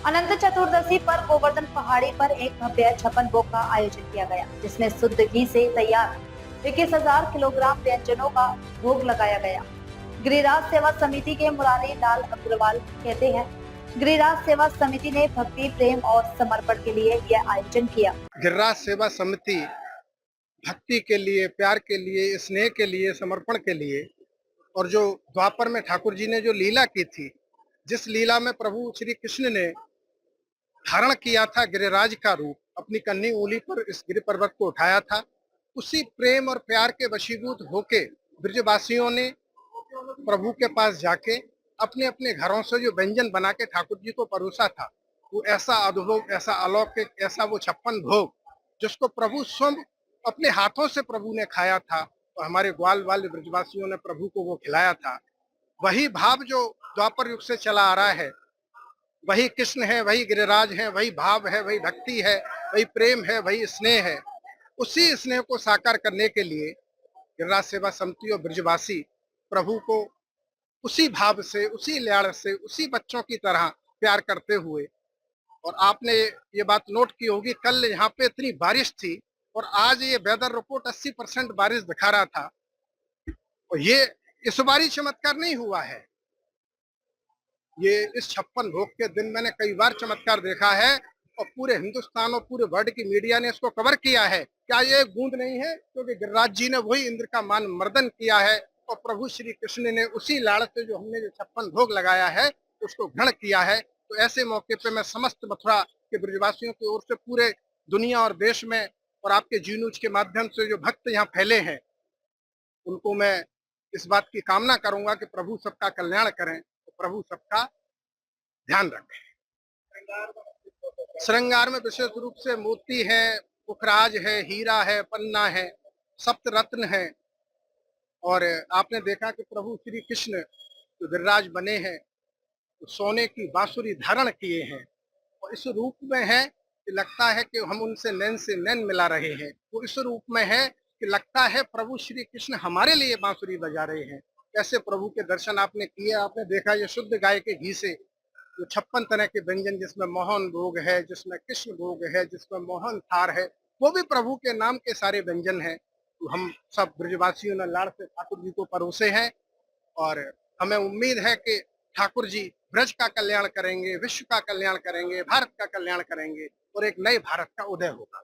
अनंत चतुर्दशी पर गोवर्धन पहाड़ी पर एक भव्य छप्पन भोग का आयोजन किया गया, जिसमें शुद्ध घी से तैयार 21,000 किलोग्राम व्यंजनों का भोग लगाया गया। गिरिराज सेवा समिति के मुरारी लाल अग्रवाल कहते हैं, गिरिराज सेवा समिति ने भक्ति, प्रेम और समर्पण के लिए यह आयोजन किया। गिरिराज सेवा समिति भक्ति के लिए, प्यार के लिए, स्नेह के लिए, समर्पण के लिए, और जो द्वापर में ठाकुर जी ने जो लीला की थी, जिस लीला में प्रभु श्री कृष्ण ने धारण किया था गिरिराज का रूप, अपनी कन्नी ऊँली पर इस गिरि पर्वत को उठाया था, उसी प्रेम और प्यार के वशीभूत होके ब्रजवासियों ने प्रभु के पास जाके अपने अपने घरों से जो व्यंजन बना के ठाकुर जी को परोसा था, वो ऐसा अद्भुत, ऐसा अलौकिक, ऐसा वो 56 भोग जिसको प्रभु स्वयं अपने हाथों से प्रभु ने खाया था, और हमारे ग्वाल वाले ब्रजवासियों ने प्रभु को वो खिलाया था। वही भाव जो द्वापर युग से चला आ रहा है, वही कृष्ण है, वही गिरिराज है, वही भाव है, वही भक्ति है, वही प्रेम है, वही स्नेह है। उसी स्नेह को साकार करने के लिए गिरिराज सेवा समिति और ब्रजवासी प्रभु को उसी भाव से, उसी ल्याड़ से, उसी बच्चों की तरह प्यार करते हुए, और आपने ये बात नोट की होगी, कल यहाँ पे इतनी बारिश थी और आज ये वेदर रिपोर्ट 80% बारिश दिखा रहा था, और ये इस बारी चमत्कार नहीं हुआ है। ये इस 56 भोग के दिन मैंने कई बार चमत्कार देखा है, और पूरे हिंदुस्तान और पूरे वर्ल्ड की मीडिया ने इसको कवर किया है। क्या ये गूंज नहीं है? क्योंकि गिरिराज जी ने वही इंद्र का मान मर्दन किया है, और प्रभु श्री कृष्ण ने उसी लाड़ से जो हमने जो 56 भोग लगाया है उसको ग्रहण किया है। तो ऐसे मौके पे मैं समस्त मथुरा के ब्रजवासियों की ओर से पूरे दुनिया और देश में और आपके जी न्यूज के माध्यम से जो भक्त यहाँ फैले हैं, उनको मैं इस बात की कामना करूंगा कि प्रभु सबका कल्याण करें, तो प्रभु सबका ध्यान रखें। श्रृंगार में विशेष रूप से मोती है, पुखराज है, हीरा है, पन्ना है, सप्त रत्न है, और आपने देखा कि प्रभु श्री कृष्ण जो गिरिराज बने हैं, तो सोने की बांसुरी धारण किए हैं, और इस रूप में है कि लगता है कि हम उनसे नैन से नैन मिला रहे हैं। वो इस रूप में है कि लगता है प्रभु श्री कृष्ण हमारे लिए बांसुरी बजा रहे हैं। कैसे प्रभु के दर्शन आपने किए, आपने देखा ये शुद्ध गाय के घी से जो 56 तरह के व्यंजन, जिसमें मोहन भोग है, जिसमें कृष्ण भोग है, जिसमें मोहन थार है, वो भी प्रभु के नाम के सारे व्यंजन हैं। तो हम सब ब्रजवासियों ने लाड़ से ठाकुर जी को परोसे हैं, और हमें उम्मीद है कि ठाकुर जी ब्रज का कल्याण करेंगे, विश्व का कल्याण करेंगे, भारत का कल्याण करेंगे, और एक नए भारत का उदय होगा।